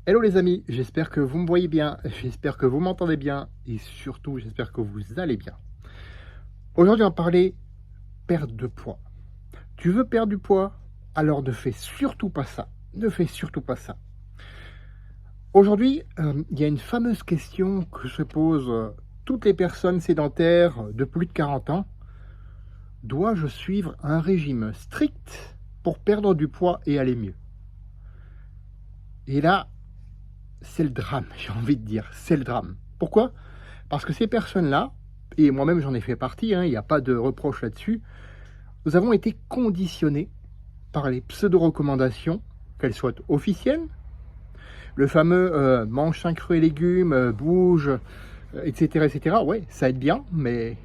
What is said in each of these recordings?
Hello les amis, j'espère que vous me voyez bien, j'espère que vous m'entendez bien et surtout j'espère que vous allez bien. Aujourd'hui on va parler perte de poids. Tu veux perdre du poids? Alors ne fais surtout pas ça. Ne fais surtout pas ça. Aujourd'hui, il y a une fameuse question que se posent toutes les personnes sédentaires de plus de 40 ans. Dois-je suivre un régime strict pour perdre du poids et aller mieux? Et là, c'est le drame, j'ai envie de dire, c'est le drame. Pourquoi? Parce que ces personnes-là, et moi-même j'en ai fait partie, il n'y a pas de reproche là-dessus, nous avons été conditionnés par les pseudo-recommandations, qu'elles soient officielles, le fameux mange 5 fruits et légumes, bouge, etc., etc. Ouais, ça aide bien, mais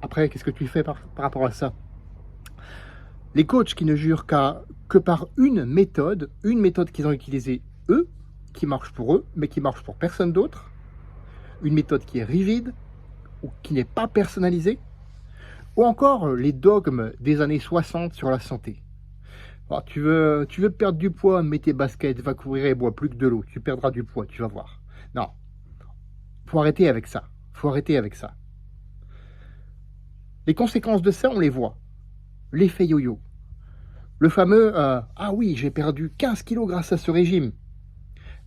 après, qu'est-ce que tu fais par rapport à ça? Les coachs qui ne jurent que par une méthode qu'ils ont utilisée eux, qui marche pour eux, mais qui marche pour personne d'autre, une méthode qui est rigide ou qui n'est pas personnalisée, ou encore les dogmes des années 60 sur la santé. Alors, tu veux perdre du poids, mets tes baskets, va courir et bois plus que de l'eau, tu perdras du poids, tu vas voir. Non, faut arrêter avec ça, faut arrêter avec ça. Les conséquences de ça, on les voit. L'effet yo-yo. Le fameux ah oui, j'ai perdu 15 kilos grâce à ce régime,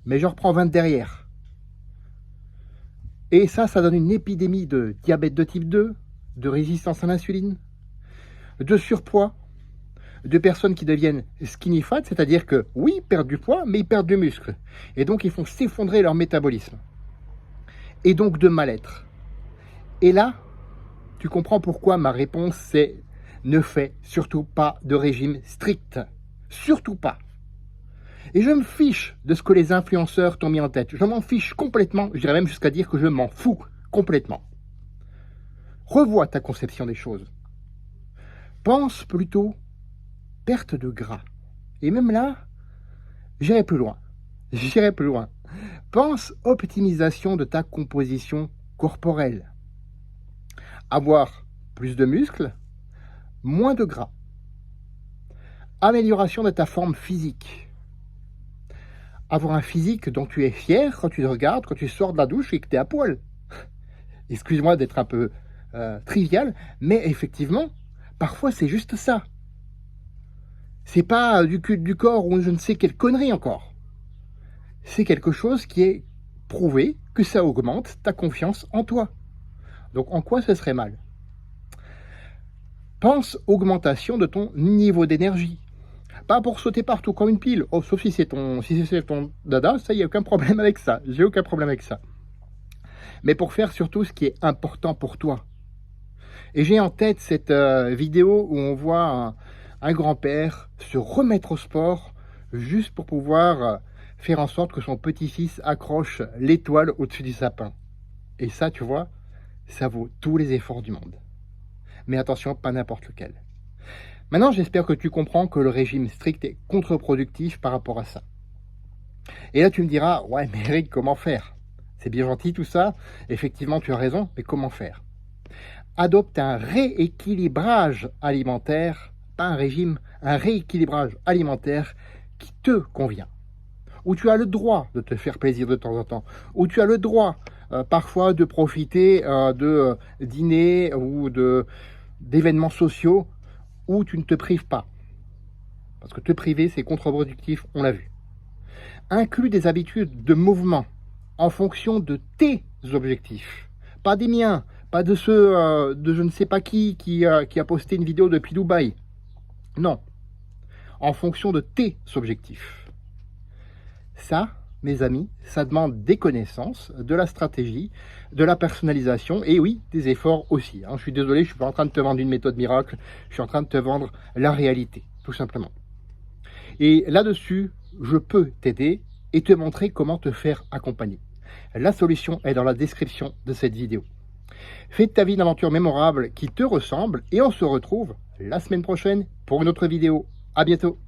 mais je reprends 20 derrière. Et ça donne une épidémie de diabète de type 2, de résistance à l'insuline, de surpoids, de personnes qui deviennent skinny fat, c'est-à-dire que oui, ils perdent du poids, mais ils perdent du muscle. Et donc, ils font s'effondrer leur métabolisme. Et donc, de mal-être. Et là, tu comprends pourquoi ma réponse, c'est ne fais surtout pas de régime strict. Surtout pas. Et je me fiche de ce que les influenceurs t'ont mis en tête. Je m'en fiche complètement. Je dirais même jusqu'à dire que je m'en fous complètement. Revois ta conception des choses. Pense plutôt perte de gras. Et même là, j'irai plus loin. J'irai plus loin. Pense optimisation de ta composition corporelle. Avoir plus de muscles, moins de gras. Amélioration de ta forme physique. Avoir un physique dont tu es fier quand tu te regardes, quand tu sors de la douche et que tu es à poil. Excuse-moi d'être un peu trivial, mais effectivement, parfois c'est juste ça. C'est pas du cul du corps ou je ne sais quelle connerie encore. C'est quelque chose qui est prouvé que ça augmente ta confiance en toi. Donc en quoi ce serait mal? Pense augmentation de ton niveau d'énergie. Pas pour sauter partout comme une pile, oh, sauf si c'est ton dada, ça y a aucun problème avec ça, j'ai aucun problème avec ça. Mais pour faire surtout ce qui est important pour toi. Et j'ai en tête cette vidéo où on voit un grand-père se remettre au sport juste pour pouvoir faire en sorte que son petit-fils accroche l'étoile au-dessus du sapin. Et ça, tu vois, ça vaut tous les efforts du monde. Mais attention, pas n'importe lequel. Maintenant, j'espère que tu comprends que le régime strict est contre-productif par rapport à ça. Et là, tu me diras, ouais, mais Eric, comment faire? C'est bien gentil tout ça, effectivement, tu as raison, mais comment faire? Adopte un rééquilibrage alimentaire, pas un régime, un rééquilibrage alimentaire qui te convient. Où tu as le droit de te faire plaisir de temps en temps, où tu as le droit parfois de profiter de dîners ou d'événements sociaux où tu ne te prives pas. Parce que te priver, c'est contre-productif, on l'a vu. Inclus des habitudes de mouvement en fonction de tes objectifs, pas des miens, pas de ceux de je ne sais pas qui a posté une vidéo depuis Dubaï. Non, en fonction de tes objectifs. Ça, mes amis, ça demande des connaissances, de la stratégie, de la personnalisation et oui, des efforts aussi. Je suis désolé, je ne suis pas en train de te vendre une méthode miracle, je suis en train de te vendre la réalité, tout simplement. Et là-dessus, je peux t'aider et te montrer comment te faire accompagner. La solution est dans la description de cette vidéo. Fais de ta vie une aventure mémorable qui te ressemble et on se retrouve la semaine prochaine pour une autre vidéo. À bientôt.